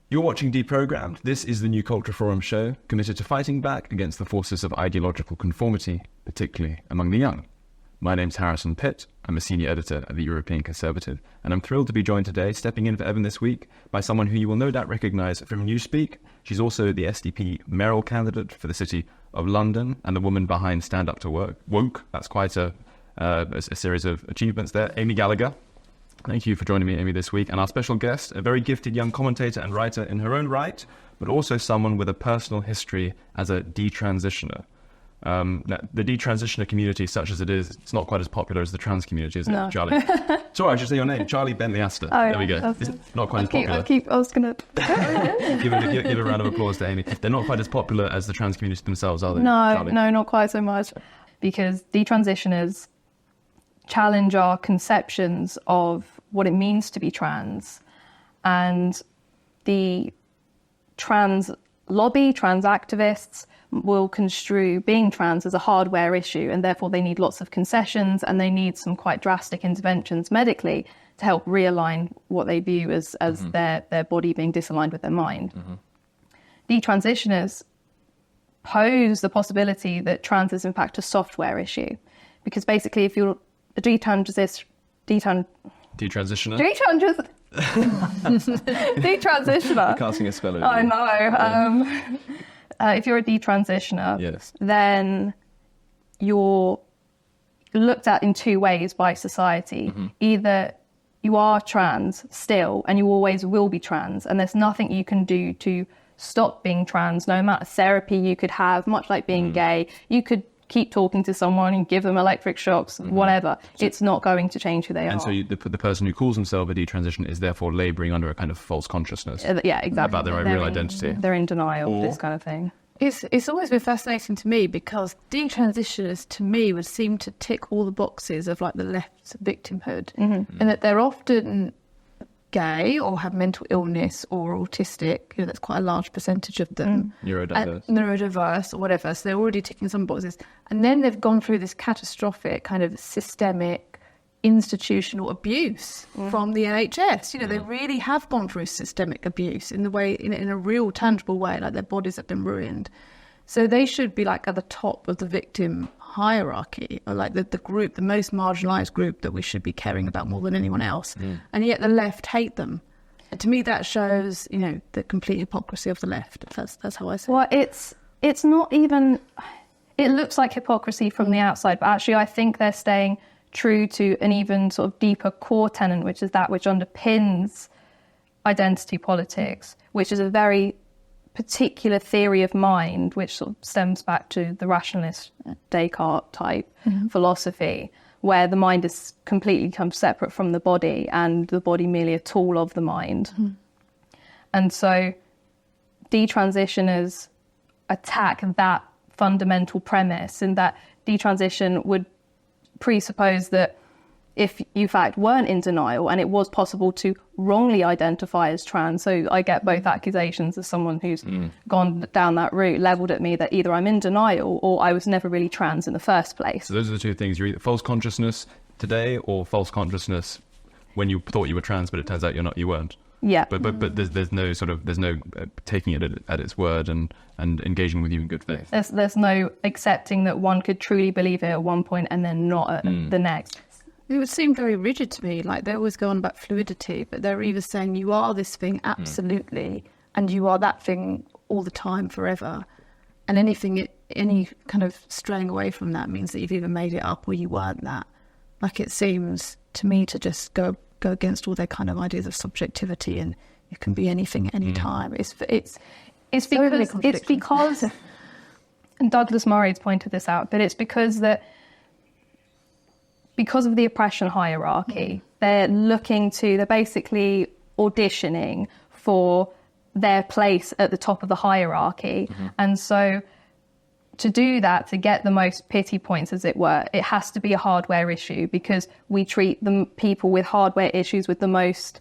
You're watching Deprogrammed. This is the New Culture Forum show committed to fighting back against the forces of ideological conformity, particularly among the young. My name's Harrison Pitt. I'm a senior editor at the European Conservative, and I'm thrilled to be joined today, stepping in for Evan this week, by someone who you will no doubt recognise from Newspeak. She's also the SDP mayoral candidate for the City of London and the woman behind Stand Up to Work. Woke. That's quite a series of achievements there. Amy Gallagher. Thank you for joining me, Amy, this week. And our special guest, a very gifted young commentator and writer in her own right, but also someone with a personal history as a detransitioner. Now, the detransitioner community, such as it is, it's not quite as popular as the trans community, is it, no. Charlie? Sorry, I should say your name, Charlie Bentley Astor. Oh, there we go. It's not quite as popular. I was going to... give a round of applause to Amy. They're not quite as popular as the trans community themselves, are they, Charlie? No, not quite so much. Because detransitioners challenge our conceptions of what it means to be trans, and the trans lobby, trans activists will construe being trans as a hardware issue, and therefore they need lots of concessions and they need some quite drastic interventions medically to help realign what they view as their body being disaligned with their mind. Detransitioners pose the possibility that trans is in fact a software issue, because basically if you're a detransitioner. You're casting a spell over I you. know. If you're a detransitioner, Yes. then you're looked at in two ways by society. Either you are trans still, and you always will be trans, and there's nothing you can do to stop being trans. No amount of therapy you could have, much like being gay, you could keep talking to someone and give them electric shocks, whatever. It's not going to change who they are. And so the person who calls himself a detransition is therefore labouring under a kind of false consciousness. Yeah, exactly. About their real identity. They're in denial of this kind of thing. It's always been fascinating to me, because detransitioners to me would seem to tick all the boxes of like the left's victimhood, and that they're often gay or have mental illness or autistic. That's quite a large percentage of them. Neurodiverse or whatever. So they're already ticking some boxes, and then they've gone through this catastrophic kind of systemic institutional abuse from the NHS. They really have gone through systemic abuse in a real tangible way, like their bodies have been ruined. So they should be like at the top of the victim hierarchy, or like the group, the most marginalised group that we should be caring about more than anyone else. And yet the left hate them. And to me that shows, the complete hypocrisy of the left. That's how I see it. Well, it's not even... It looks like hypocrisy from the outside, but actually I think they're staying true to an even sort of deeper core tenet, which is that which underpins identity politics, which is a very particular theory of mind, which sort of stems back to the rationalist Descartes type philosophy, where the mind is completely become separate from the body, and the body merely a tool of the mind. And so detransitioners attack that fundamental premise, in that detransition would presuppose that if you in fact weren't in denial and it was possible to wrongly identify as trans, so I get both accusations as someone who's gone down that route levelled at me, that either I'm in denial or I was never really trans in the first place. So those are the two things. You're either false consciousness today or false consciousness when you thought you were trans, but it turns out you weren't. Yeah. But there's no taking it at its word and engaging with you in good faith. There's no accepting that one could truly believe it at one point and then not at the next. It would seem very rigid to me. Like, they always go on about fluidity, but they're either saying you are this thing absolutely and you are that thing all the time forever, and any kind of straying away from that means that you've either made it up or you weren't that. Like, it seems to me to just go against all their kind of ideas of subjectivity, and you can be anything at any time. It's because and Douglas Murray's pointed this out, but it's because of the oppression hierarchy, they're basically auditioning for their place at the top of the hierarchy. And so to do that, to get the most pity points, as it were, it has to be a hardware issue, because we treat people with hardware issues with the most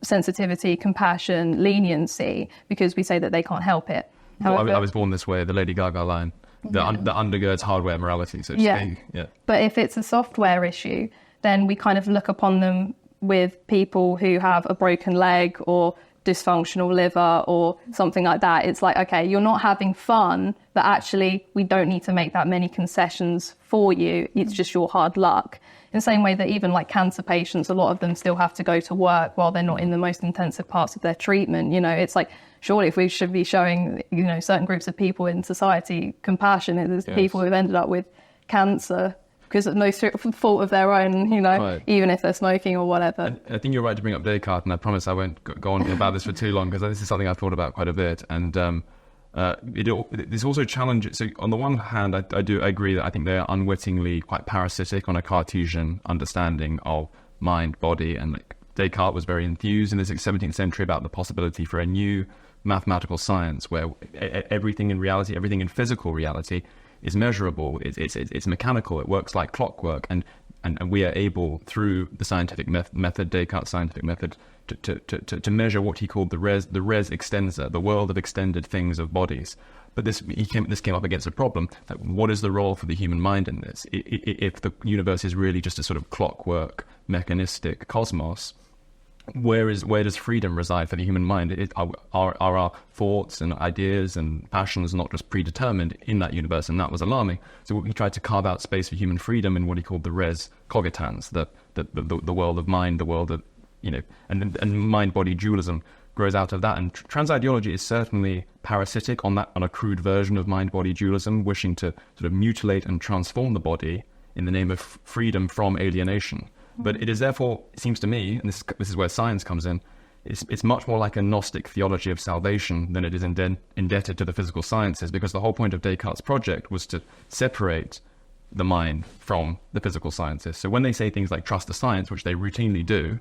sensitivity, compassion, leniency, because we say that they can't help it. However, I was born this way, the Lady Gaga line, that undergirds hardware morality, so to speak. Yeah. But if it's a software issue, then we kind of look upon them with people who have a broken leg or dysfunctional liver or something like that. It's like, okay, you're not having fun, but actually we don't need to make that many concessions for you. It's just your hard luck. In the same way that even like cancer patients, a lot of them still have to go to work while they're not in the most intensive parts of their treatment. You know, it's like, surely if we should be showing, you know, certain groups of people in society compassion, it's people who've ended up with cancer because of no fault of their own, you know, even if they're smoking or whatever. And I think you're right to bring up Descartes, and I promise I won't go on about this for too long, because this is something I've thought about quite a bit. And this also challenges. So on the one hand, I agree that I think they're unwittingly quite parasitic on a Cartesian understanding of mind, body, and like Descartes was very enthused in the 17th century about the possibility for a new mathematical science where everything in reality, everything in physical reality, is measurable. It's mechanical. It works like clockwork, and we are able, through the scientific method, Descartes' scientific method, to measure what he called the res extensa, the world of extended things of bodies. But this came up against a problem. Like, what is the role for the human mind in this? If the universe is really just a sort of clockwork, mechanistic cosmos, where does freedom reside for the human mind? Are our thoughts and ideas and passions not just predetermined in that universe? And that was alarming. So he tried to carve out space for human freedom in what he called the res cogitans, the world of mind, the world of, you know, and mind-body dualism grows out of that. And trans ideology is certainly parasitic on a crude version of mind-body dualism, wishing to sort of mutilate and transform the body in the name of freedom from alienation. But it is therefore, it seems to me, and this is where science comes in, it's much more like a Gnostic theology of salvation than it is indebted to the physical sciences, because the whole point of Descartes' project was to separate the mind from the physical sciences. So when they say things like trust the science, which they routinely do,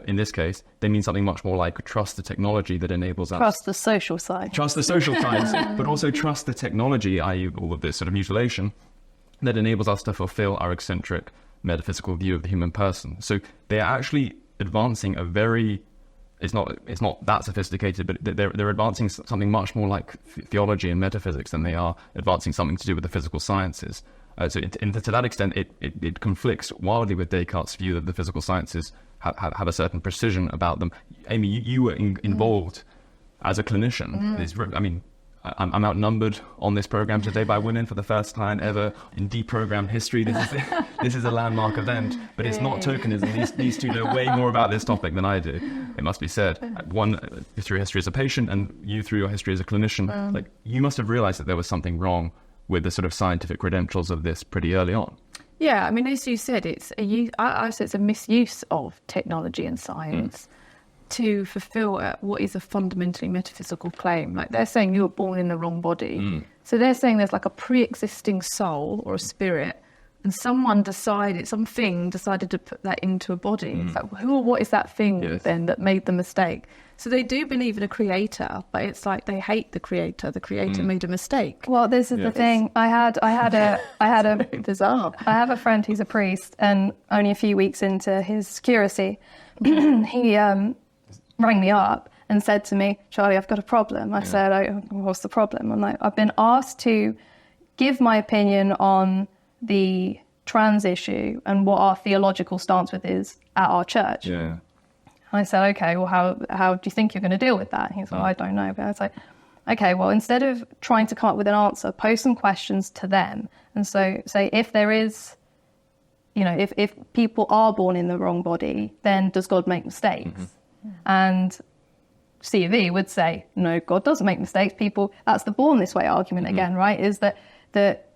in this case, they mean something much more like trust the technology that enables us... Trust the social side. Trust the social science, but also trust the technology, i.e. all of this sort of mutilation, that enables us to fulfill our eccentric metaphysical view of the human person. So they are actually advancing a very... It's not that sophisticated, but they're advancing something much more like theology and metaphysics than they are advancing something to do with the physical sciences. So to that extent, it conflicts wildly with Descartes' view that the physical sciences have a certain precision about them. Amy, you were involved as a clinician. I mean, I'm outnumbered on this program today by women for the first time ever in Deprogrammed history. This is a landmark event, but it's not tokenism. These two know way more about this topic than I do, it must be said. One through history as a patient, and you through your history as a clinician. Like, you must have realized that there was something wrong with the sort of scientific credentials of this pretty early on. Yeah, I mean, as you said, I say it's a misuse of technology and science to fulfill what is a fundamentally metaphysical claim. Like, they're saying you were born in the wrong body. So they're saying there's like a pre-existing soul or a spirit, and something decided to put that into a body. It's like, who or what is that thing then that made the mistake? So they do believe in a creator, but it's like they hate the creator. The creator made a mistake. Well, this is the thing. I had a bizarre. I have a friend who's a priest, and only a few weeks into his curacy, he rang me up and said to me, "Charlie, I've got a problem." I said, "What's the problem?" I'm like, "I've been asked to give my opinion on the trans issue and what our theological stance with is at our church." Yeah. I said, "Okay, well, how do you think you're going to deal with that?" He's like, "I don't know." But I was like, "Okay, well, instead of trying to come up with an answer, pose some questions to them. And so say if there is, you know, if people are born in the wrong body, then does God make mistakes?" And C of E would say, no, God doesn't make mistakes. People, that's the born this way argument again, right? Is that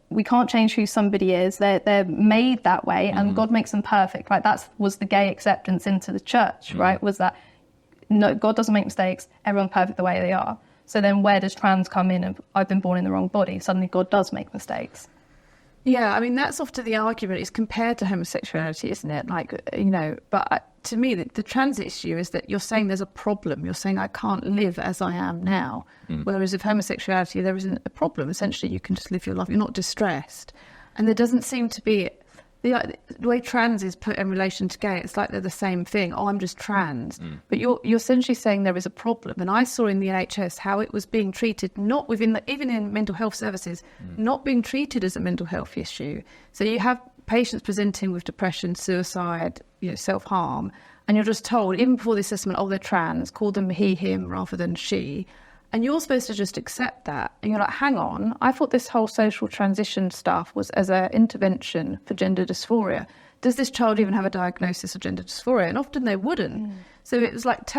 we can't change who somebody is. They're made that way, and God makes them perfect. Like, that was the gay acceptance into the church, right? Was that, no, God doesn't make mistakes. Everyone's perfect the way they are. So then where does trans come in? And I've been born in the wrong body. Suddenly God does make mistakes. Yeah, I mean, that's often the argument. It's compared to homosexuality, isn't it? Like, you know, but to me, the trans issue is that you're saying there's a problem. You're saying I can't live as I am now. Whereas with homosexuality, there isn't a problem. Essentially, you can just live your life. You're not distressed. And there doesn't seem to be... The way trans is put in relation to gay, it's like they're the same thing. Oh, I'm just trans. But you're essentially saying there is a problem. And I saw in the NHS how it was being treated, not even in mental health services, not being treated as a mental health issue. So you have patients presenting with depression, suicide, you know, self-harm, and you're just told, even before the assessment, oh, they're trans, call them he, him rather than she. And you're supposed to just accept that. And you're like, hang on, I thought this whole social transition stuff was as an intervention for gender dysphoria. Does this child even have a diagnosis of gender dysphoria? And often they wouldn't. So it was like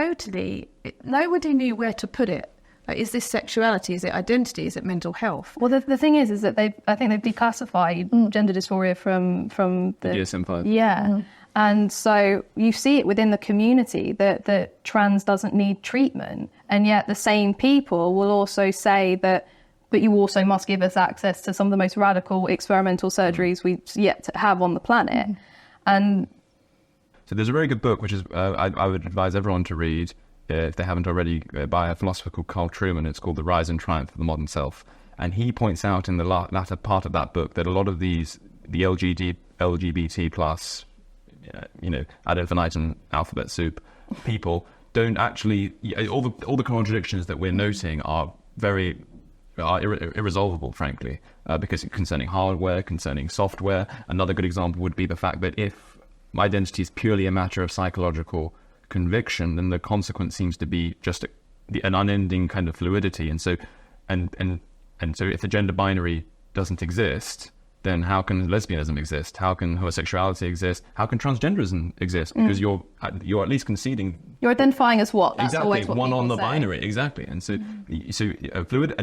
nobody knew where to put it. Like, is this sexuality? Is it identity? Is it mental health? Well, the thing is that I think they've declassified gender dysphoria from the DSM-5. Yeah. And so you see it within the community that trans doesn't need treatment. And yet the same people will also say that, but you also must give us access to some of the most radical experimental surgeries we've yet to have on the planet. And so there's a very good book, which is I would advise everyone to read, if they haven't already, by a philosopher called Carl Trueman. It's called The Rise and Triumph of the Modern Self. And he points out in the latter part of that book that a lot of the LGBT plus, ad infinitum alphabet soup people don't actually, all the contradictions that we're noting are irresolvable, frankly, because concerning hardware, concerning software. Another good example would be the fact that if identity is purely a matter of psychological conviction, then the consequence seems to be just an unending kind of fluidity. And so if the gender binary doesn't exist, then how can lesbianism exist? How can homosexuality exist? How can transgenderism exist? Because you're at least conceding. You're identifying as what? That's exactly, always what one on the say. binary. Exactly. And so a fluid,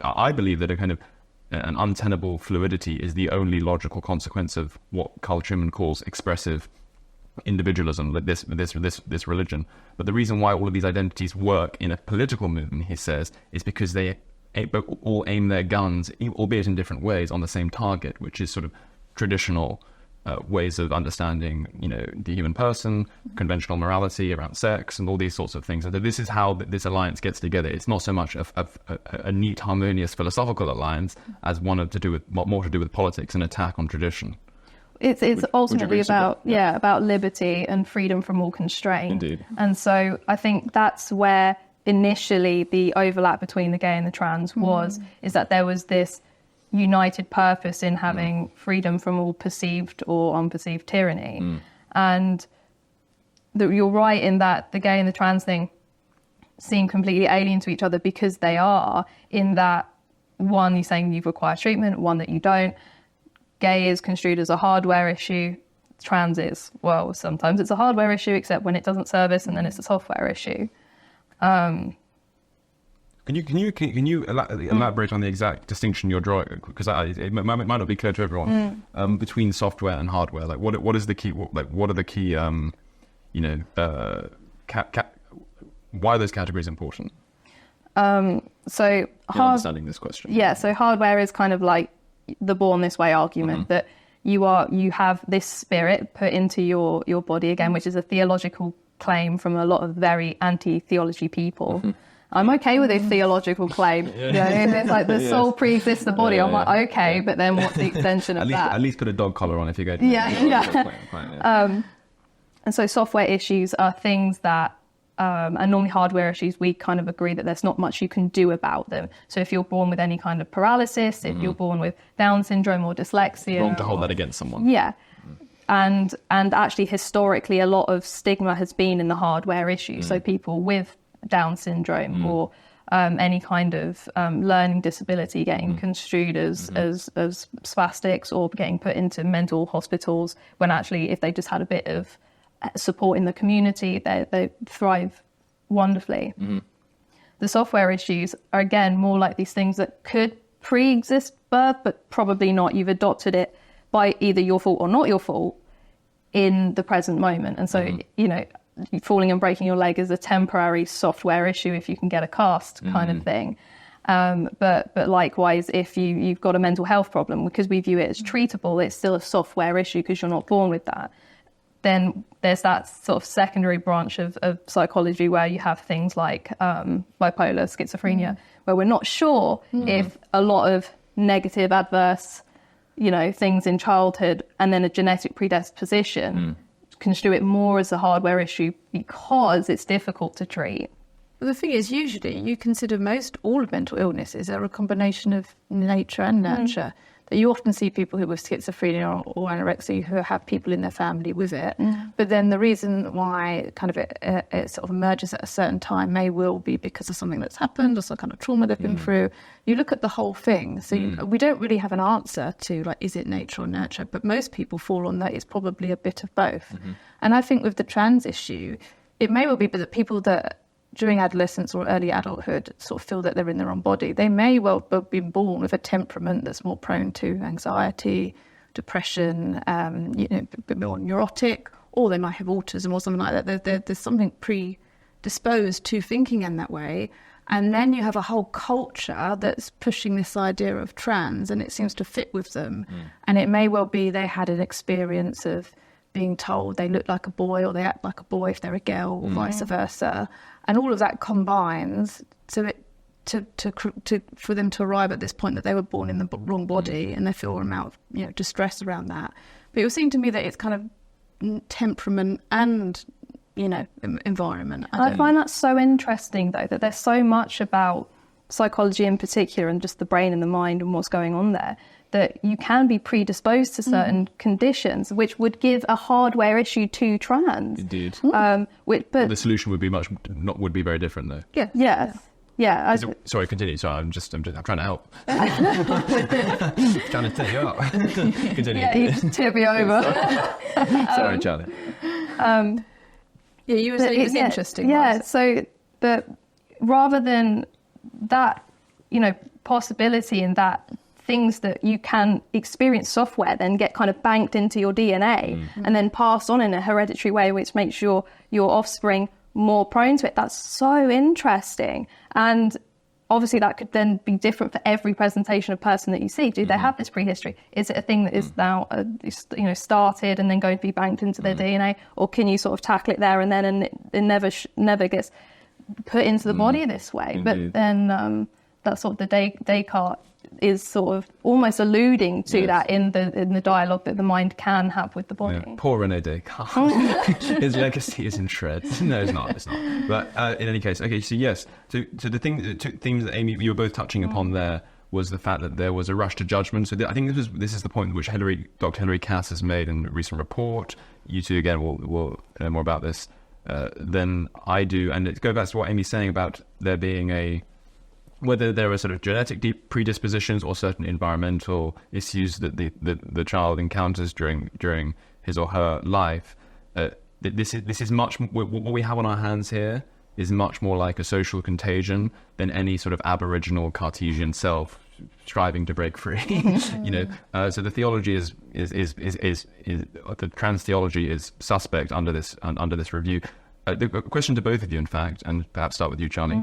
I believe that a kind of an untenable fluidity is the only logical consequence of what Carl Trueman calls expressive individualism, like this religion. But the reason why all of these identities work in a political movement, he says, is because they all aim their guns, albeit in different ways, on the same target, which is sort of traditional ways of understanding, the human person, conventional morality around sex, and all these sorts of things. And so this is how this alliance gets together. It's not so much a neat, harmonious philosophical alliance as more to do with politics and attack on tradition. It's ultimately about liberty and freedom from all constraint. Indeed. And so I think that's where initially the overlap between the gay and the trans is that there was this united purpose in having freedom from all perceived or unperceived tyranny. And you're right in that the gay and the trans thing seem completely alien to each other, because they are, in that one, you're saying you require treatment, one that you don't. Gay is construed as a hardware issue. Trans is, well, sometimes it's a hardware issue, except when it doesn't service, and then it's a software issue. Can you elaborate on the exact distinction you're drawing? Because it might not be clear to everyone, between software and hardware. Like, what is the key? What are the key? Why are those categories important? So understanding this question. Yeah. So hardware is kind of like the born this way argument that you have this spirit put into your body again, which is a theological claim from a lot of very anti-theology people. I'm okay with a theological claim. It's like the soul pre-exists the body. I'm like, okay, but then what's the extension of that? At least put a dog collar on if you go to And so software issues are things that and normally hardware issues, we kind of agree that there's not much you can do about them. So if you're born with any kind of paralysis, if you're born with Down syndrome or dyslexia. Wrong to hold that against someone. Yeah. And actually, historically, a lot of stigma has been in the hardware issue. So people with Down syndrome or any kind of learning disability getting construed as spastics or getting put into mental hospitals, when actually, if they just had a bit of support in the community, they thrive wonderfully. The software issues are, again, more like these things that could pre-exist birth, but probably not. You've adopted it by either your fault or not your fault in the present moment. And so, falling and breaking your leg is a temporary software issue if you can get a cast kind of thing. But likewise, if you've got a mental health problem, because we view it as treatable, it's still a software issue because you're not born with that. Then there's that sort of secondary branch of psychology where you have things like bipolar, schizophrenia, where we're not sure if a lot of negative, adverse, things in childhood and then a genetic predisposition construe it more as a hardware issue because it's difficult to treat. Well, the thing is, usually you consider all of mental illnesses are a combination of nature and nurture. you often see people who with schizophrenia or anorexia who have people in their family with it. But then the reason why kind of it sort of emerges at a certain time may well be because of something that's happened or some kind of trauma they've been through. You look at the whole thing. So we don't really have an answer to, like, is it nature or nurture? But most people fall on that it's probably a bit of both. And I think with the trans issue, it may well be that people that during adolescence or early adulthood sort of feel that they're in their own body, they may well have been born with a temperament that's more prone to anxiety, depression, a bit more neurotic, or they might have autism or something like that. There's something predisposed to thinking in that way. And then you have a whole culture that's pushing this idea of trans, and it seems to fit with them. And it may well be they had an experience of being told they look like a boy or they act like a boy if they're a girl, or vice versa. And all of that combines for them to arrive at this point that they were born in the wrong body, and they feel an amount of distress around that. But it would seem to me that it's kind of temperament and environment. I find that so interesting, though, that there's so much about psychology in particular and just the brain and the mind and what's going on there, that you can be predisposed to certain conditions, which would give a hardware issue to trans. Indeed. But The solution would be very different, though. Yeah. Sorry, continue. Sorry, I'm trying to help. Trying to take you up. Continue. Yeah, you just tip me over. Sorry, Charlie. You were saying it's interesting. Yeah, so that rather than that, possibility and that things that you can experience software then get kind of banked into your DNA and then passed on in a hereditary way, which makes your offspring more prone to it. That's so interesting. And obviously that could then be different for every presentation of person that you see. Do they have this prehistory? Is it a thing that is now started and then going to be banked into their DNA, or can you sort of tackle it there and then and it never gets put into the body this way? Indeed. But then that's sort of the Descartes is sort of almost alluding to that in the dialogue that the mind can have with the body. Yeah. Poor René Descartes. His legacy is in shreds. No, it's not. But in any case, okay. So yes, so the two themes that Amy, you were both touching upon there was the fact that there was a rush to judgment. So I think this is the point which Dr. Hilary Cass has made in a recent report. You two again will know more about this than I do, and it goes back to what Amy's saying about there being whether there are sort of genetic predispositions or certain environmental issues that the child encounters during his or her life. This is much what we have on our hands here is much more like a social contagion than any sort of aboriginal Cartesian self striving to break free. So the theology is the trans theology is suspect under this review. The question to both of you, in fact, and perhaps start with you, Charlie.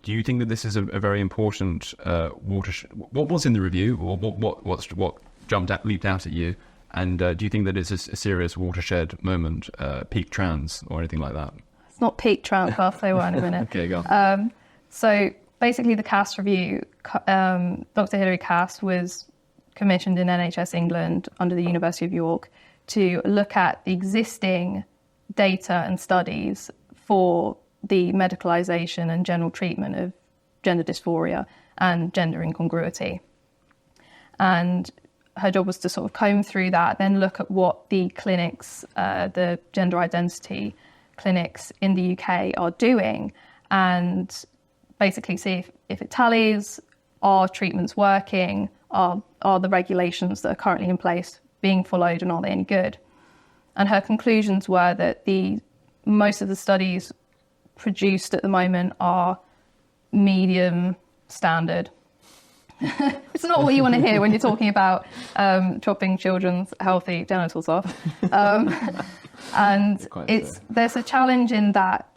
Do you think that this is a very important watershed? What was in the review, or what leaped out at you? And do you think that it's a serious watershed moment, peak trans, or anything like that? It's not peak trans. I'll say one in a minute. Okay, go on. So basically, the Cass review, Dr. Hilary Cass was commissioned in NHS England under the University of York to look at the existing data and studies for the medicalisation and general treatment of gender dysphoria and gender incongruity. And her job was to sort of comb through that, then look at what the clinics, the gender identity clinics in the UK are doing, and basically see if it tallies, are treatments working, are the regulations that are currently in place being followed, and are they any good? And her conclusions were that most of the studies produced at the moment are medium standard. It's not what you want to hear when you're talking about chopping children's healthy genitals off. And there's a challenge in that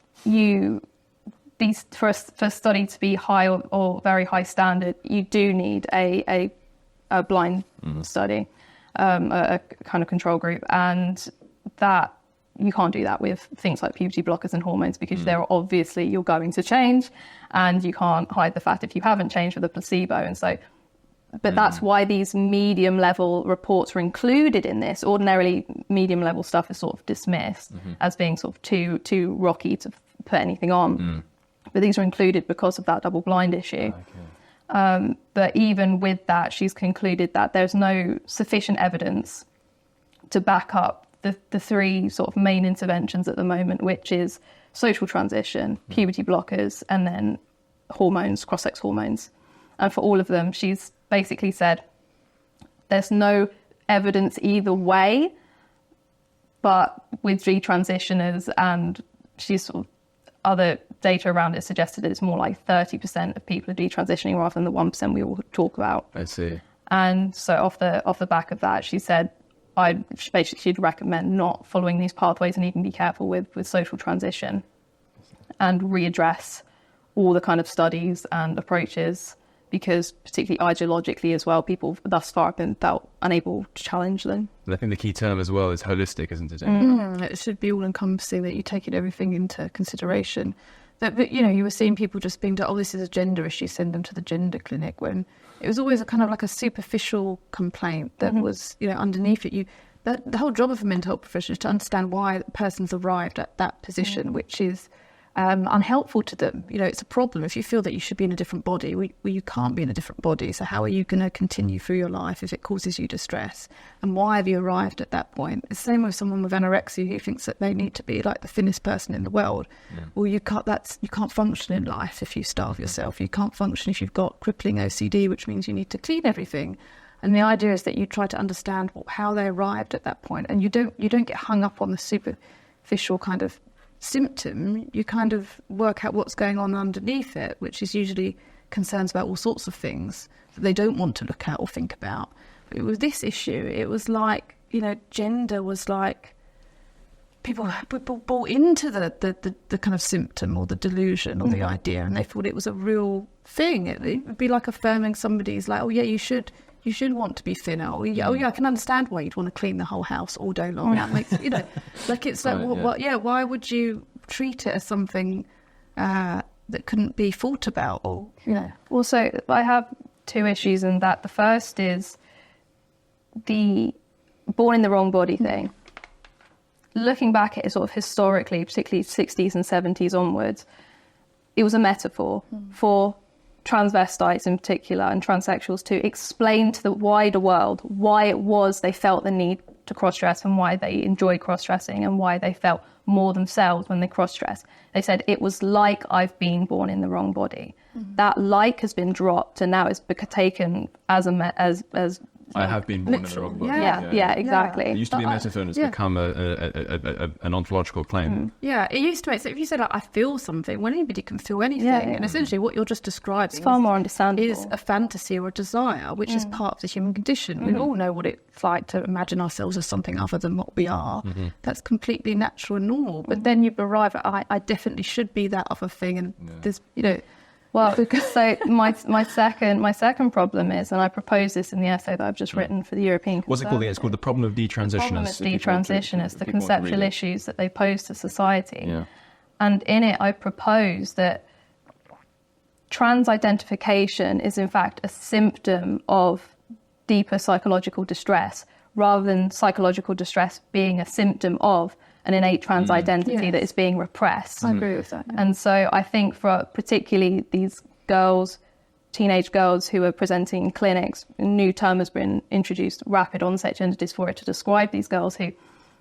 for a study to be high or very high standard, you do need a blind study, a kind of control group, and that you can't do that with things like puberty blockers and hormones, because they're obviously you're going to change, and you can't hide the fact if you haven't changed with a placebo. And so, but that's why these medium level reports are included in this. Ordinarily, medium level stuff is sort of dismissed as being sort of too rocky to put anything on. But these are included because of that double blind issue. But even with that, she's concluded that there's no sufficient evidence to back up the three sort of main interventions at the moment, which is social transition, puberty blockers, and then hormones, cross-sex hormones. And for all of them, she's basically said there's no evidence either way, but with detransitioners, and she's sort of other data around it suggested that it's more like 30% of people are detransitioning rather than the 1% we all talk about. I see. And so off the back of that, she said she'd recommend not following these pathways and even be careful with social transition and readdress all the kind of studies and approaches, because particularly ideologically as well, people thus far have been felt unable to challenge them. And I think the key term as well is holistic, isn't it? It should be all-encompassing, that you take everything into consideration. But you were seeing people just being told, oh, this is a gender issue, send them to the gender clinic, when it was always a kind of like a superficial complaint that was, underneath it. The whole job of a mental health professional is to understand why the person's arrived at that position, which is unhelpful to them. It's a problem. If you feel that you should be in a different body, you can't be in a different body. So how are you going to continue through your life if it causes you distress? And why have you arrived at that point? It's the same with someone with anorexia who thinks that they need to be like the thinnest person in the world. Yeah. Well, you can't function in life if you starve yourself. You can't function if you've got crippling OCD, which means you need to clean everything. And the idea is that you try to understand how they arrived at that point, and you don't get hung up on the superficial kind of symptom. You kind of work out what's going on underneath it, which is usually concerns about all sorts of things that they don't want to look at or think about. But with this issue, it was like, gender was like people bought into the kind of symptom or the delusion or the idea, and they thought it was a real thing. It would be like affirming somebody's like, oh yeah, you should want to be thinner. Oh yeah, I can understand why you'd want to clean the whole house all day long. That makes, like it's like, why would you treat it as something that couldn't be thought about? Or, Well, so I have two issues in that. The first is the born in the wrong body thing. Looking back at it sort of historically, particularly 60s and 70s onwards, it was a metaphor for transvestites in particular and transsexuals to explain to the wider world why it was they felt the need to cross-dress and why they enjoyed cross-dressing and why they felt more themselves when they cross-dress. They said, it was like I've been born in the wrong body. That like has been dropped and now it's taken as I have been born in the wrong body. Yeah, exactly. It used to be a metaphor and it's become an ontological claim. Yeah, it used to make, so if you said, like, I feel something, well, anybody can feel anything. And essentially what you're just describing it's far more understandable. Is a fantasy or a desire, which is part of the human condition. We all know what it's like to imagine ourselves as something other than what we are. That's completely natural and normal. But then you arrive at, I definitely should be that other thing. And there's, Well, so my second problem is, and I propose this in the essay that I've just written for the European What's it called? It's called The Problem of Detransitioners. Detransitioners, the conceptual issues that they pose to society. Yeah. And in it, I propose that trans identification is in fact a symptom of deeper psychological distress, rather than psychological distress being a symptom of an innate trans identity that is being repressed. I agree with that. Yeah. And so I think for particularly these girls, teenage girls who are presenting in clinics, a new term has been introduced, rapid onset gender dysphoria, to describe these girls who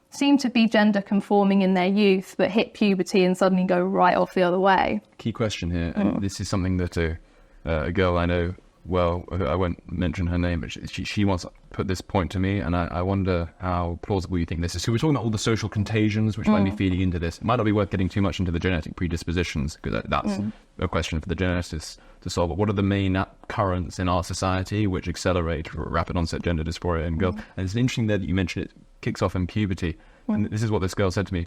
seem to be gender conforming in their youth, but hit puberty and suddenly go right off the other way. Key question here, and this is something that a girl I know well, I won't mention her name, but she once put this point to me, and I wonder how plausible you think this is. So we're talking about all the social contagions which might be feeding into this. It might not be worth getting too much into the genetic predispositions, because that's a question for the geneticists to solve. But what are the main currents in our society which accelerate rapid onset gender dysphoria in girls? And it's interesting that you mentioned it kicks off in puberty. And this is what this girl said to me.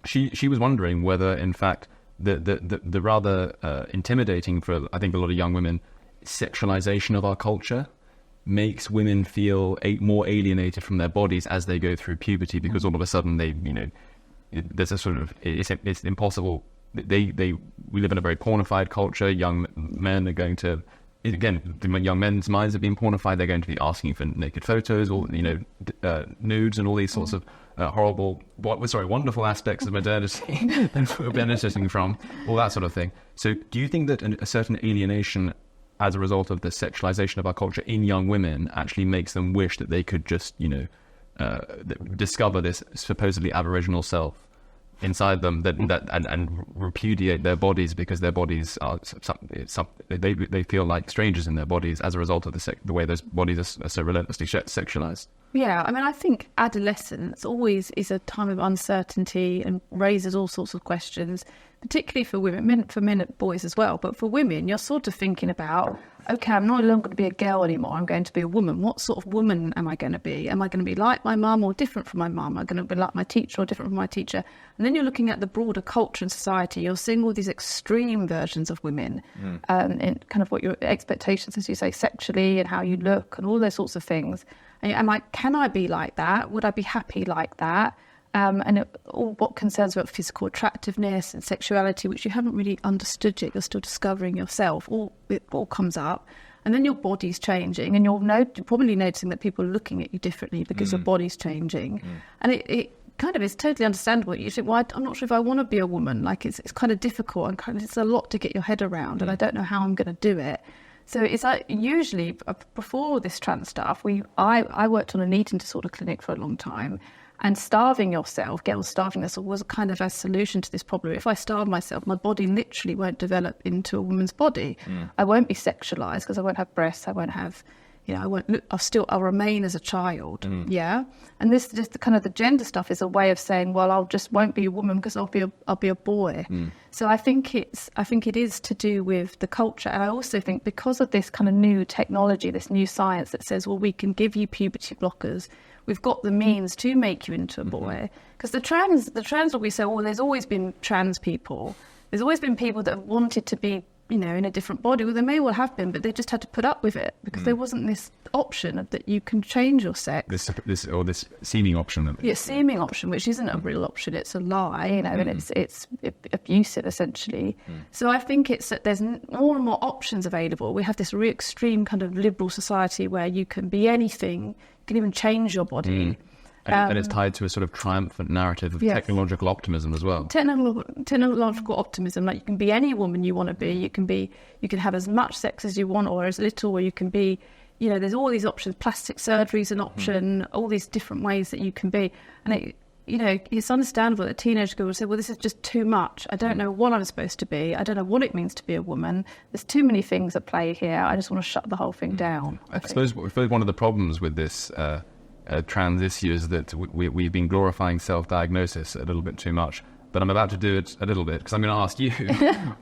She was wondering whether, in fact, the rather intimidating for, I think, a lot of young women, sexualization of our culture makes women feel more alienated from their bodies as they go through puberty, because all of a sudden there's a sort of, it's impossible. We live in a very pornified culture. Young men are going to, again, the young men's minds have been pornified. They're going to be asking for naked photos or nudes and all these sorts of wonderful aspects of modernity that we're benefiting from, all that sort of thing. So do you think that a certain alienation as a result of the sexualization of our culture in young women, actually makes them wish that they could just, discover this supposedly aboriginal self inside them and repudiate their bodies because their bodies are they feel like strangers in their bodies as a result of the way those bodies are so relentlessly sexualized. Yeah, I mean, I think adolescence always is a time of uncertainty and raises all sorts of questions, particularly for women, for men and boys as well. But for women, you're sort of thinking about, okay, I'm no longer going to be a girl anymore. I'm going to be a woman. What sort of woman am I going to be? Am I going to be like my mum or different from my mum? Am I going to be like my teacher or different from my teacher? And then you're looking at the broader culture and society. You're seeing all these extreme versions of women and kind of what your expectations, as you say, sexually and how you look and all those sorts of things. And can I be like that? Would I be happy like that? All what concerns about physical attractiveness and sexuality, which you haven't really understood yet, you're still discovering yourself, it all comes up. And then your body's changing, and you're probably noticing that people are looking at you differently because your body's changing. And it kind of is totally understandable. You think, well, I'm not sure if I want to be a woman. Like, it's kind of difficult, and it's a lot to get your head around, and I don't know how I'm going to do it. So it's like, usually before this trans stuff, I worked on an eating disorder clinic for a long time, and starving yourself, girls starving themselves, was kind of a solution to this problem. If I starve myself, my body literally won't develop into a woman's body. I won't be sexualized because I won't have breasts. I won't have, I won't look. I'll remain as a child. Yeah, and this just the gender stuff is a way of saying, well, won't be a woman because I'll be a boy. So I think it is to do with the culture, and I also think because of this kind of new technology, this new science that says, well, we can give you puberty blockers. We've got the means to make you into a boy. Because the trans will be so, well, there's always been trans people. There's always been people that have wanted to be, in a different body. Well, they may well have been, but they just had to put up with it because there wasn't this option that you can change your sex. This seeming option. Yeah, seeming option, which isn't a real option. It's a lie, and it's abusive, essentially. So I think it's that there's more and more options available. We have this really extreme kind of liberal society where you can be anything. You can even change your body. And it's tied to a sort of triumphant narrative of technological optimism as well. Technological optimism, like you can be any woman you want to be. You can have as much sex as you want or as little, or you can be, there's all these options. Plastic surgery is an option, all these different ways that you can be. And it's understandable that a teenage girl will say, well, this is just too much. I don't know what I'm supposed to be. I don't know what it means to be a woman. There's too many things at play here. I just want to shut the whole thing down. I suppose one of the problems with this trans issue is that we've been glorifying self-diagnosis a little bit too much. But I'm about to do it a little bit because I'm going to ask you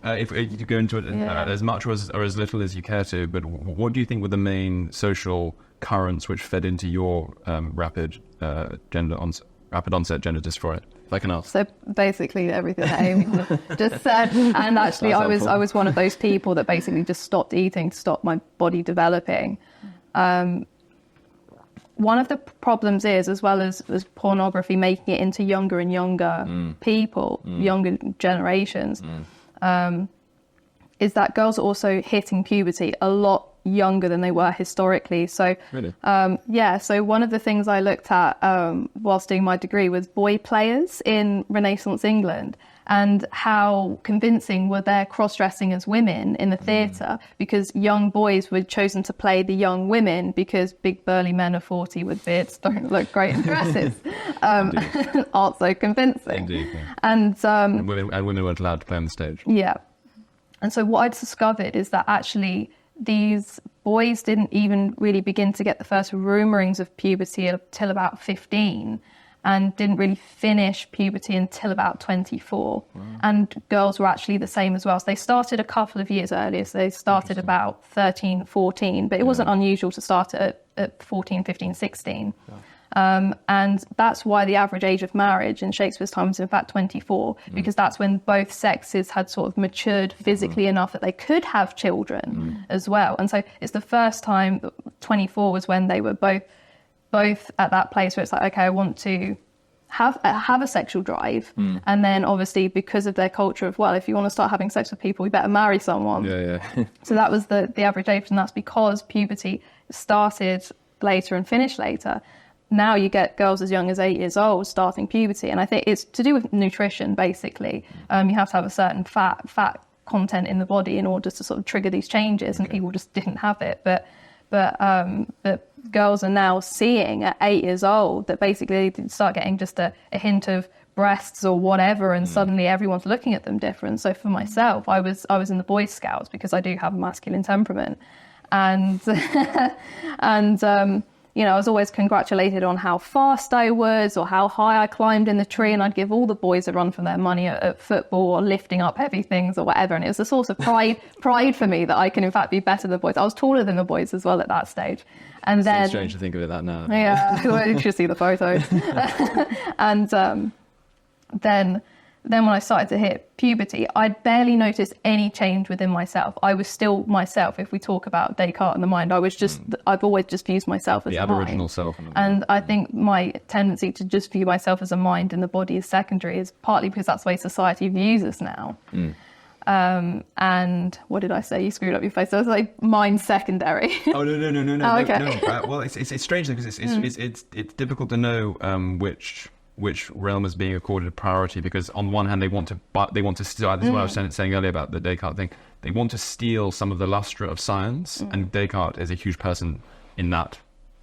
if you go into it as much or as little as you care to. But what do you think were the main social currents which fed into your rapid onset gender dysphoria? If I can ask. So basically everything that Amy just said, and actually I was one of those people that basically just stopped eating to stop my body developing. One of the problems is, as well as pornography making it into younger and younger people, younger generations, is that girls are also hitting puberty a lot younger than they were historically. So, really? So one of the things I looked at whilst doing my degree was boy players in Renaissance England, and how convincing were their cross-dressing as women in the theatre, because young boys were chosen to play the young women because big burly men of 40 with beards don't look great in dresses. Aren't so convincing. Indeed, yeah. And women weren't allowed to play on the stage. Yeah. And so what I discovered is that actually these boys didn't even really begin to get the first rumorings of puberty until about 15. And didn't really finish puberty until about 24. Wow. And girls were actually the same as well. So they started a couple of years earlier. So they started about 13, 14. But it wasn't unusual to start at 14, 15, 16. Yeah. And that's why the average age of marriage in Shakespeare's time was in fact 24, because that's when both sexes had sort of matured physically enough that they could have children as well. And so it's the first time, 24 was when they were both at that place where it's like, okay, I want to have a sexual drive. And then obviously because of their culture of, well, if you want to start having sex with people, you better marry someone. So that was the average age, and that's because puberty started later and finished later. Now you get girls as young as 8 years old starting puberty, and I think it's to do with nutrition basically. You have to have a certain fat content in the body in order to sort of trigger these changes, and people just didn't have it. But girls are now seeing at 8 years old that basically they start getting just a hint of breasts or whatever, and suddenly everyone's looking at them different. So for myself, I was in the Boy Scouts because I do have a masculine temperament, and and you know, I was always congratulated on how fast I was or how high I climbed in the tree, and I'd give all the boys a run for their money at football or lifting up heavy things or whatever. And it was a source of pride for me that I can in fact be better than the boys. I was taller than the boys as well at that stage. And then it's strange to think of it that now. Yeah, well, you should see the photos. And then when I started to hit puberty, I'd barely noticed any change within myself. I was still myself. If we talk about Descartes and the mind, I've always just viewed myself as the a aboriginal mind. self. And I think my tendency to just view myself as a mind and the body as secondary is partly because that's the way society views us now. And what did I say? You screwed up your face. I was like, mind secondary. Oh no. Oh, okay. No. Well, it's strange because it's difficult to know which realm is being accorded priority, because on one hand they want to steal. This is what I was saying earlier about the Descartes thing. They want to steal some of the lustre of science, and Descartes is a huge person in that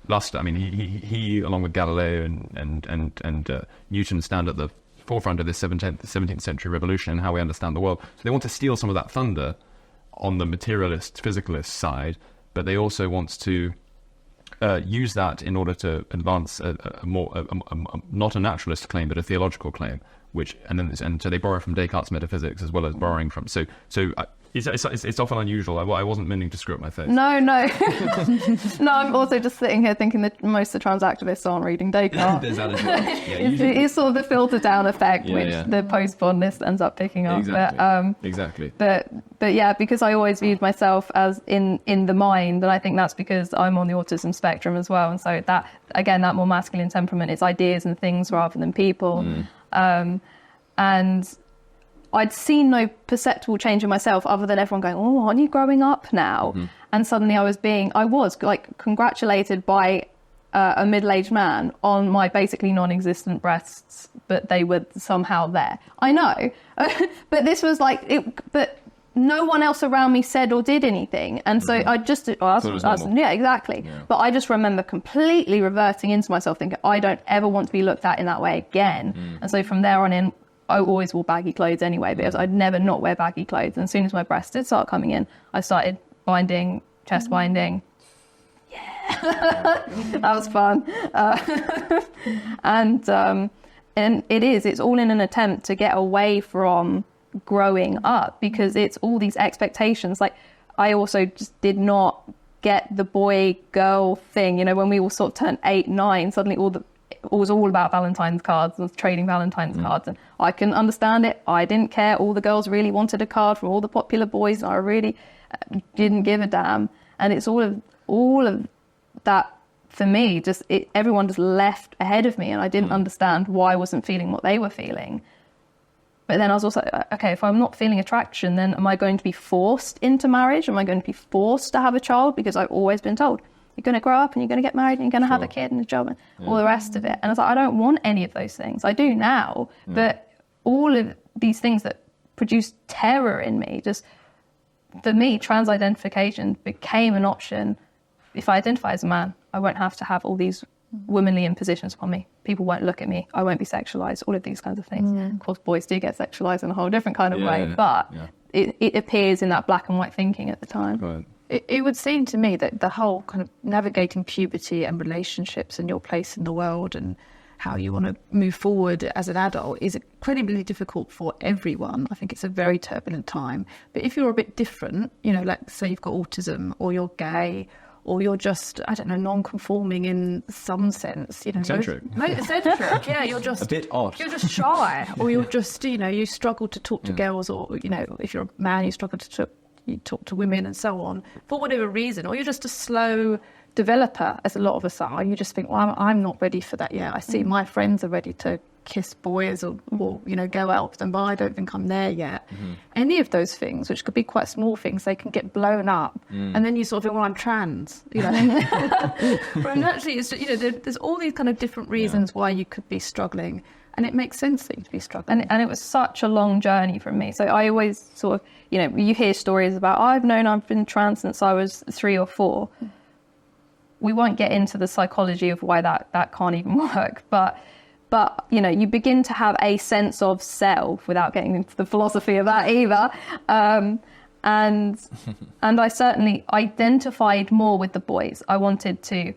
lustre. I mean, he along with Galileo and Newton stand at the forefront of this 17th century revolution and how we understand the world. So they want to steal some of that thunder on the materialist, physicalist side, but they also want to use that in order to advance a not a naturalist claim, but a theological claim, and so they borrow from Descartes' metaphysics as well as borrowing from. So it's often unusual. I wasn't meaning to screw up my face. No. No, I'm also just sitting here thinking that most of the trans activists aren't reading Descartes. There's that as well. It's sort of the filter down effect, which the post-modernist ends up picking up. Exactly. But yeah, because I always viewed myself as in the mind, and I think that's because I'm on the autism spectrum as well. And so that, again, that more masculine temperament, it's ideas and things rather than people. And I'd seen no perceptible change in myself other than everyone going, oh, aren't you growing up now? And suddenly I was like congratulated by a middle-aged man on my basically non-existent breasts, but they were somehow there. I know, but this was like, but no one else around me said or did anything. And so I just, yeah, exactly. Yeah. But I just remember completely reverting into myself thinking, I don't ever want to be looked at in that way again. And so from there on in, I always wore baggy clothes anyway, because I'd never not wear baggy clothes. And as soon as my breasts did start coming in, I started binding, chest binding. Yeah, that was fun. And it's all in an attempt to get away from growing up, because it's all these expectations. Like, I also just did not get the boy girl thing. You know, when we all sort of turned 8, 9, suddenly it was all about Valentine's cards and trading Valentine's cards, and I couldn't understand it. I didn't care. All the girls really wanted a card from all the popular boys, and I really didn't give a damn. And it's all of that for me. Everyone just left ahead of me, and I didn't understand why I wasn't feeling what they were feeling. But then I was also, okay, if I'm not feeling attraction, then am I going to be forced into marriage? Am I going to be forced to have a child? Because I've always been told, you're going to grow up and you're going to get married and you're going to have a kid and a job and all the rest of it. And I was like, I don't want any of those things. I do now, but all of these things that produce terror in me, just, for me, trans identification became an option. If I identify as a man, I won't have to have all these womanly impositions upon me. People won't look at me. I won't be sexualized, all of these kinds of things. Of course, boys do get sexualized in a whole different kind of way, but it appears in that black and white thinking at the time. Right. It would seem to me that the whole kind of navigating puberty and relationships and your place in the world and how you want to move forward as an adult is incredibly difficult for everyone. I think it's a very turbulent time. But if you're a bit different, you know, like say you've got autism, or you're gay, or you're just, I don't know, non-conforming in some sense, you know. Eccentric. Eccentric, yeah, you're just... a bit odd. You're just shy, or you're just, you know, you struggle to talk to girls, or, you know, if you're a man, you struggle to talk to women and so on, for whatever reason, or you're just a slow developer, as a lot of us are. You just think, well, I'm not ready for that yet. I see my friends are ready to kiss boys or you know, go out with them, but I don't think I'm there yet. Any of those things, which could be quite small things, they can get blown up, and then you sort of think, well, I'm trans, you know. But actually, it's, you know, there's all these kind of different reasons why you could be struggling. And it makes sense that you'd be struggling. And it was such a long journey from me. So I always sort of, you hear stories about, I've been trans since I was 3 or 4. We won't get into the psychology of why that can't even work. But you begin to have a sense of self without getting into the philosophy of that either. And I certainly identified more with the boys. I wanted to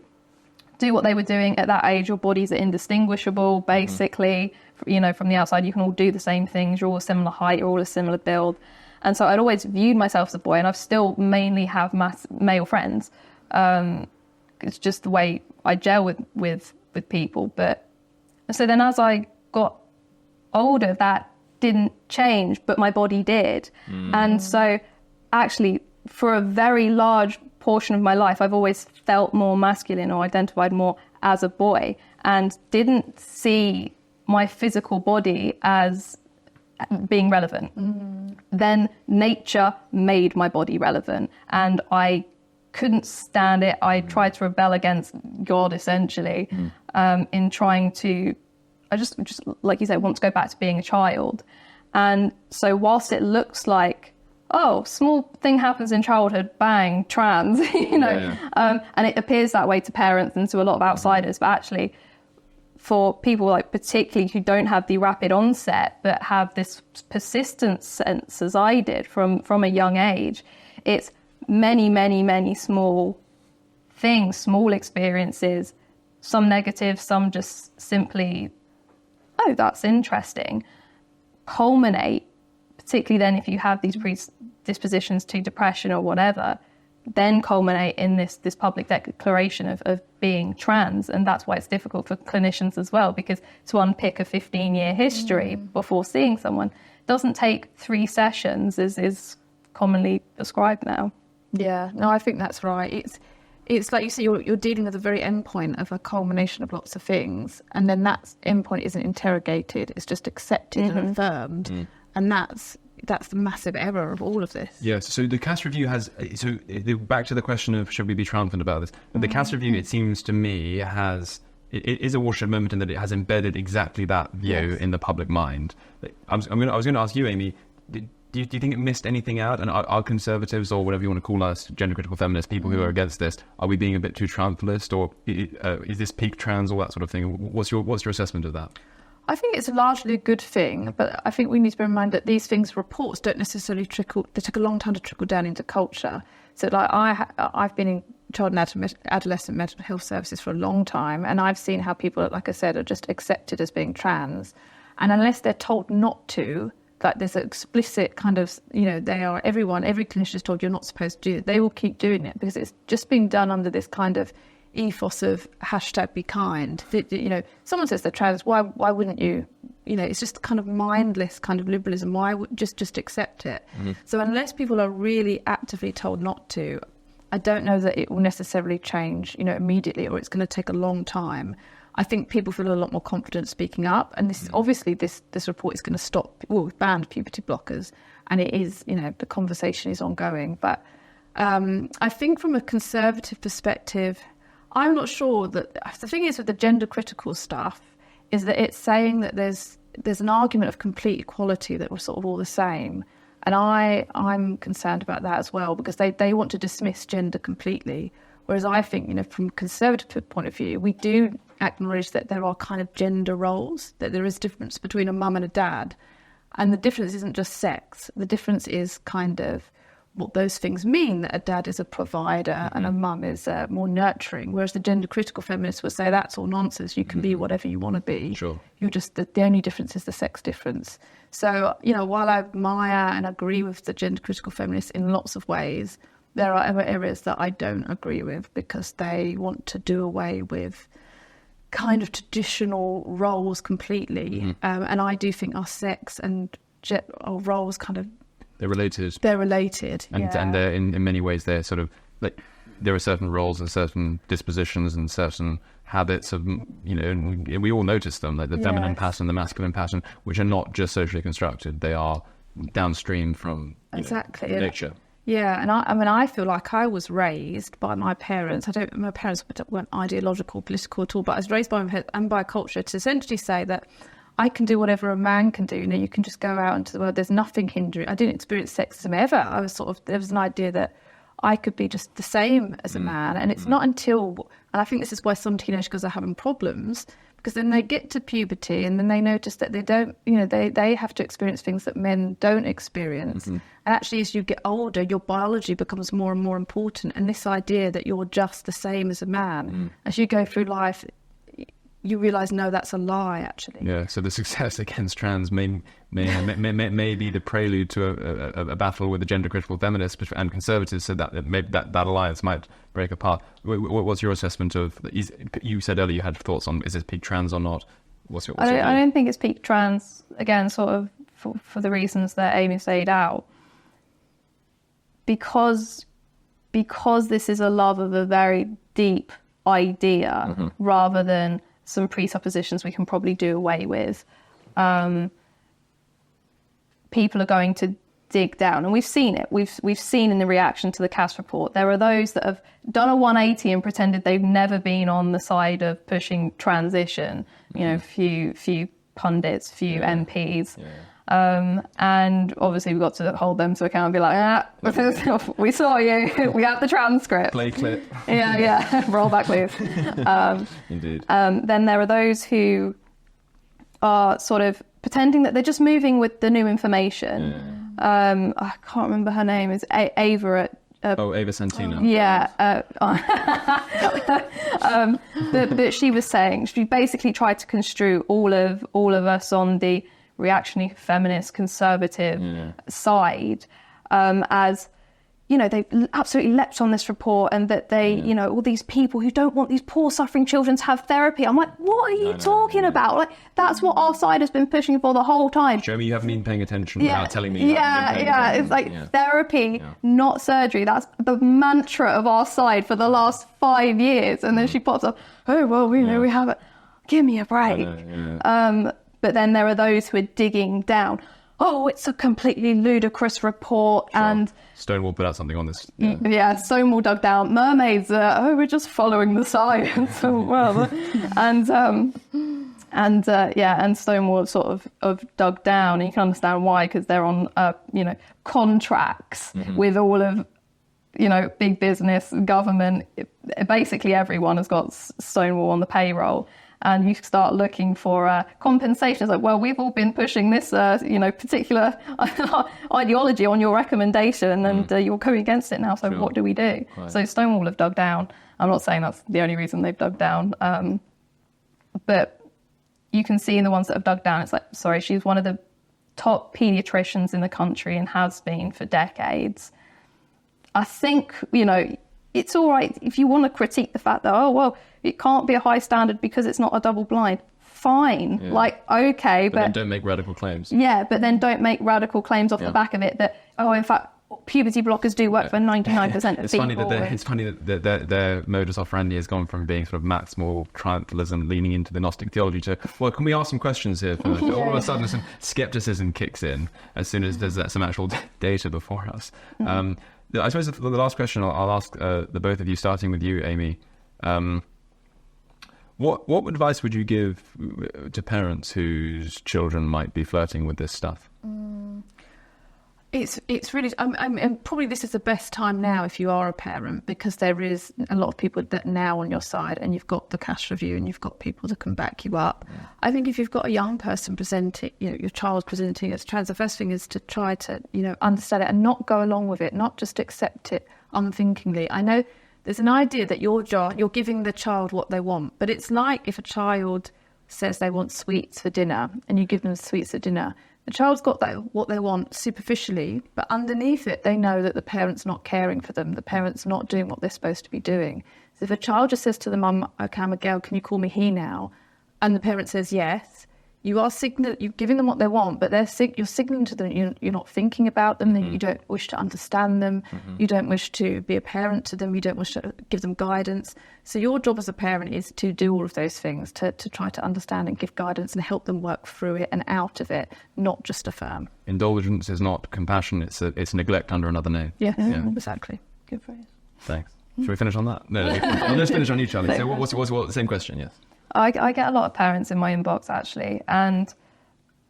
do what they were doing at that age. Your bodies are indistinguishable, basically. From the outside, you can all do the same things. You're all a similar height. You're all a similar build. And so I'd always viewed myself as a boy, and I've still mainly have male friends. It's just the way I gel with people. But so then as I got older, that didn't change, but my body did. And so actually, for a very large portion of my life, I've always felt more masculine or identified more as a boy, and didn't see my physical body as being relevant. Then nature made my body relevant, and I couldn't stand it. I tried to rebel against God, essentially, in trying to, I just like you said, want to go back to being a child. And so whilst it looks like, small thing happens in childhood, bang, trans, and it appears that way to parents and to a lot of outsiders, but actually for people like particularly who don't have the rapid onset but have this persistent sense as I did from a young age, it's many, many, many small things, small experiences, some negative, some just simply, that's interesting, culminate, particularly then if you have these predispositions to depression or whatever, then culminate in this public declaration of being trans. And that's why it's difficult for clinicians as well, because to unpick a 15-year history before seeing someone doesn't take 3 sessions, is commonly prescribed now. Yeah, no, I think that's right. It's like you say, you're dealing with the very end point of a culmination of lots of things, and then that end point isn't interrogated, it's just accepted and affirmed. And that's the massive error of all of this. Yes, so the Cass Review has, back to the question of should we be triumphant about this, but the Cass Review, it seems to me, it is a watershed moment in that it has embedded exactly that view in the public mind. I was going to ask you, Amy, do you think it missed anything out? And are conservatives, or whatever you want to call us, gender critical feminists, people who are against this, are we being a bit too triumphalist, or is this peak trans, all that sort of thing? What's your assessment of that? I think it's largely a good thing, but I think we need to bear in mind that these things, reports don't necessarily trickle. They take a long time to trickle down into culture. So, like I've been in child and adolescent mental health services for a long time, and I've seen how people, like I said, are just accepted as being trans, and unless they're told not to, that there's an explicit kind of, every clinician is told you're not supposed to do it, they will keep doing it because it's just being done under this kind of ethos of #BeKind. Someone says they're trans, why wouldn't you? It's just kind of mindless kind of liberalism. Why would just accept it? So unless people are really actively told not to, I don't know that it will necessarily change, immediately, or it's going to take a long time. I think people feel a lot more confident speaking up, and this obviously this report is going to stop. Well, we've banned puberty blockers, and it is, the conversation is ongoing. But I think from a conservative perspective, I'm not sure that the thing is with the gender critical stuff is that it's saying that there's an argument of complete equality, that we're sort of all the same, and I'm concerned about that as well, because they want to dismiss gender completely. Whereas I think, from a conservative point of view, we do acknowledge that there are kind of gender roles, that there is difference between a mum and a dad. And the difference isn't just sex. The difference is kind of what those things mean, that a dad is a provider and a mum is more nurturing. Whereas the gender critical feminists would say that's all nonsense. You can be whatever you want to be. Sure. You're just, the only difference is the sex difference. So, while I admire and agree with the gender critical feminists in lots of ways, there are other areas that I don't agree with, because they want to do away with kind of traditional roles completely. And I do think our sex and our roles kind of... They're related. And they're, in many ways, they're sort of... like there are certain roles and certain dispositions and certain habits of, and we all notice them, like the feminine pattern, the masculine pattern, which are not just socially constructed. They are downstream from nature. Yeah, and I feel like I was raised by my parents. My parents weren't ideological, political at all, but I was raised by my parents and by culture to essentially say that I can do whatever a man can do. You know, you can just go out into the world. There's nothing hindering. I didn't experience sexism ever. I was there was an idea that I could be just the same as a man. And it's not until, and I think this is why some teenage girls are having problems, because then they get to puberty and then they notice that they don't, you know, they have to experience things that men don't experience. And actually, as you get older, your biology becomes more and more important. And this idea that you're just the same as a man, as you go through life, you realise, no, that's a lie, actually. Yeah, so the success against trans may be the prelude to a battle with the gender-critical feminists and conservatives, so that maybe that alliance might break apart. What's your assessment of... You said earlier you had thoughts on, is this peak trans or not? I don't think it's peak trans, again, sort of for the reasons that Amy laid out. Because this is a love of a very deep idea, rather than some presuppositions we can probably do away with. People are going to dig down, and we've seen it. We've seen in the reaction to the Cass report, there are those that have done a 180 and pretended they've never been on the side of pushing transition. You know, few pundits, few MPs. And obviously we've got to hold them to account and be like, we saw you, we have the transcript. Play clip. Yeah, roll back please. Indeed. Then there are those who are sort of pretending that they're just moving with the new information. I can't remember her name, it's Ava at... Ava Santina. Yeah. But she was saying, she basically tried to construe all of us on the reactionary, feminist, conservative side, as, you know, they absolutely leapt on this report, and that they, you know, all these people who don't want these poor suffering children to have therapy. I'm like, what are you talking about? Like, that's what our side has been pushing for the whole time. Show me you haven't been paying attention without telling me. It's like therapy, not surgery. That's the mantra of our side for the last 5 years. And then she pops up, oh, well, we know we have it. Give me a break. But then there are those who are digging down. Oh, it's a completely ludicrous report. Sure. And Stonewall put out something on this. Stonewall dug down. Mermaids, we're just following the science. And Stonewall sort of dug down. And you can understand why, because they're on, contracts with all of, big business, government. Basically, everyone has got Stonewall on the payroll. And you start looking for compensation. It's like, well, we've all been pushing this, particular ideology on your recommendation, and you're going against it now. So what do we do? Right. So Stonewall have dug down. I'm not saying that's the only reason they've dug down, but you can see in the ones that have dug down, it's like, sorry, she's one of the top paediatricians in the country and has been for decades. I think, it's all right if you want to critique the fact that, it can't be a high standard because it's not a double blind. Fine. Yeah. Okay. But then don't make radical claims. Yeah, but then don't make radical claims off the back of it that, in fact, puberty blockers do work for 99% of people. It's funny that their modus operandi has gone from being sort of maximal triumphalism, leaning into the Gnostic theology, to, well, can we ask some questions here first? All of a sudden, some skepticism kicks in as soon as there's some actual data before us. I suppose the last question I'll ask the both of you, starting with you, Amy. What advice would you give to parents whose children might be flirting with this stuff? It's really, and probably this is the best time now if you are a parent, because there is a lot of people that now on your side, and you've got the cash review and you've got people that can back you up. Yeah. I think if you've got a young person presenting, your child presenting as trans, the first thing is to try to, understand it and not go along with it, not just accept it unthinkingly. I know there's an idea that you're giving the child what they want, but it's like if a child says they want sweets for dinner and you give them sweets at dinner. The child's got what they want superficially, but underneath it, they know that the parent's not caring for them. The parent's not doing what they're supposed to be doing. So if a child just says to the mum, okay, I'm a girl, can you call me he now? And the parent says yes, you're giving them what they want, but you're signaling to them you're not thinking about them, you don't wish to understand them, you don't wish to be a parent to them, you don't wish to give them guidance. So your job as a parent is to do all of those things, to try to understand and give guidance and help them work through it and out of it, not just affirm. Indulgence is not compassion, it's neglect under another name. Yeah, exactly. Good phrase. Thanks. Should we finish on that? No. Let's finish on you, Charlie. So what's the same question, yes. I get a lot of parents in my inbox, actually, and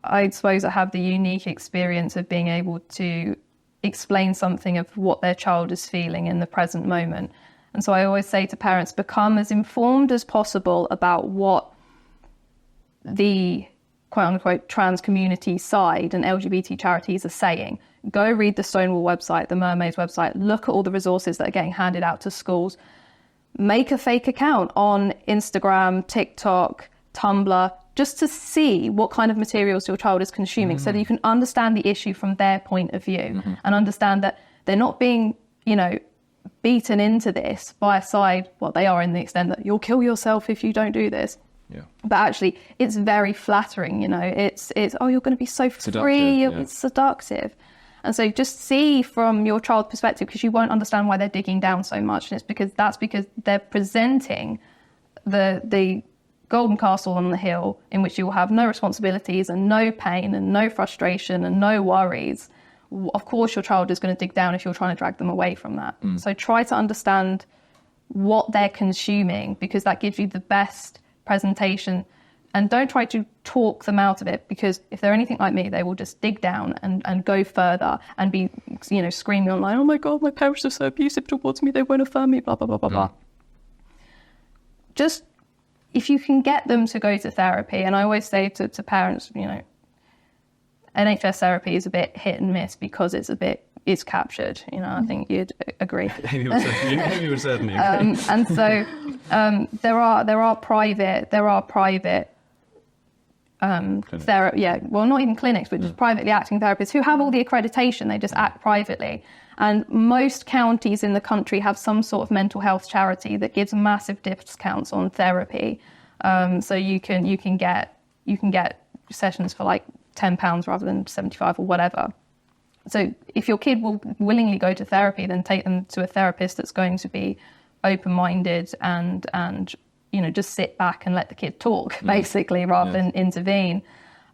I suppose I have the unique experience of being able to explain something of what their child is feeling in the present moment. And so I always say to parents, become as informed as possible about what the quote unquote trans community side and LGBT charities are saying. Go read the Stonewall website, the Mermaids website, look at all the resources that are getting handed out to schools. Make a fake account on Instagram, TikTok, Tumblr, just to see what kind of materials your child is consuming so that you can understand the issue from their point of view and understand that they're not being, beaten into this by a side, well, they are in the extent that you'll kill yourself if you don't do this. Yeah. But actually, it's very flattering, it's oh, you're going to be so free, it's seductive. And so just see from your child's perspective, because you won't understand why they're digging down so much. And it's because they're presenting the golden castle on the hill in which you will have no responsibilities and no pain and no frustration and no worries. Of course, your child is going to dig down if you're trying to drag them away from that. So try to understand what they're consuming, because that gives you the best presentation. And don't try to talk them out of it, because if they're anything like me, they will just dig down and go further and be, screaming online, oh my God, my parents are so abusive towards me, they won't affirm me, blah, blah, blah, blah, blah. Just, if you can get them to go to therapy, and I always say to parents, NHS therapy is a bit hit and miss because it's captured, I think you'd agree. Amy would certainly agree. And so there are private not even clinics, but just privately acting therapists who have all the accreditation. They just act privately. And most counties in the country have some sort of mental health charity that gives massive discounts on therapy. So you can get sessions for like £10 rather than 75 or whatever. So if your kid will willingly go to therapy, then take them to a therapist that's going to be open-minded and just sit back and let the kid talk, basically, rather than intervene.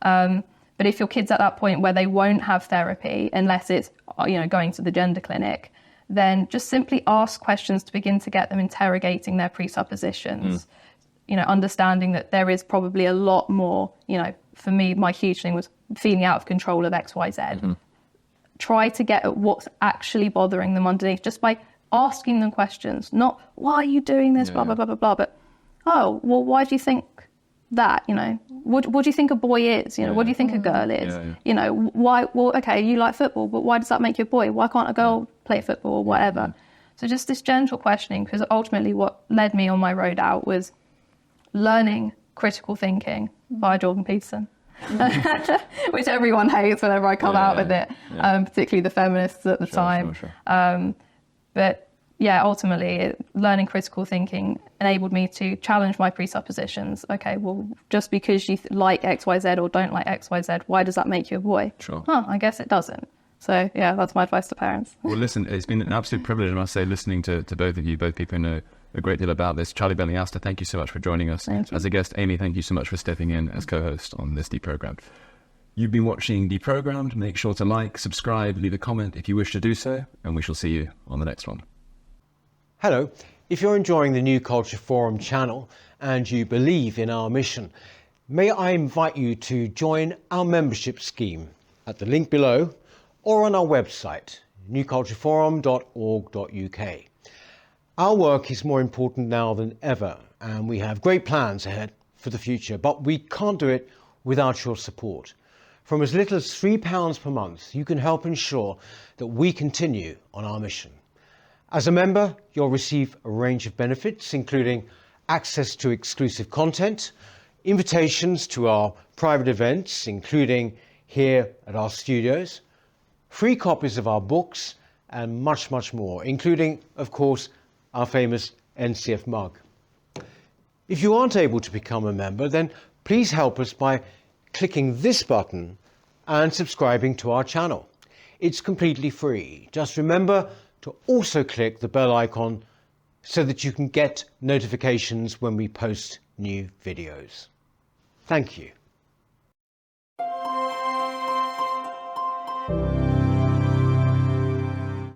But if your kid's at that point where they won't have therapy, unless it's, going to the gender clinic, then just simply ask questions to begin to get them interrogating their presuppositions. Understanding that there is probably a lot more, for me, my huge thing was feeling out of control of X, Y, Z. Try to get at what's actually bothering them underneath just by asking them questions, not why are you doing this, blah, blah, blah, blah, blah, but, oh, well, why do you think that, what do you think a boy is, what do you think a girl is, why, well, okay, you like football, but why does that make you a boy? Why can't a girl play football or whatever? So just this gentle questioning, because ultimately what led me on my road out was learning critical thinking by Jordan Peterson. Which everyone hates whenever I come out with it, particularly the feminists at the time. Sure. But ultimately, learning critical thinking enabled me to challenge my presuppositions. Okay, well, just because you like X, Y, Z or don't like X, Y, Z, why does that make you a boy? Sure. I guess it doesn't. So, that's my advice to parents. Well, listen, it's been an absolute privilege, I must say, listening to both of you, both people who know a great deal about this. Charlie Bentley Astor, thank you so much for joining us as a guest. Amy, thank you so much for stepping in as co-host on this Deprogrammed. You've been watching Deprogrammed. Make sure to like, subscribe, leave a comment if you wish to do so, and we shall see you on the next one. Hello. If you're enjoying the New Culture Forum channel and you believe in our mission, may I invite you to join our membership scheme at the link below or on our website, newcultureforum.org.uk. Our work is more important now than ever, and we have great plans ahead for the future, but we can't do it without your support. From as little as £3 per month, you can help ensure that we continue on our mission. As a member, you'll receive a range of benefits, including access to exclusive content, invitations to our private events, including here at our studios, free copies of our books, and much, much more, including, of course, our famous NCF mug. If you aren't able to become a member, then please help us by clicking this button and subscribing to our channel. It's completely free. Just remember to also click the bell icon so that you can get notifications when we post new videos. Thank you.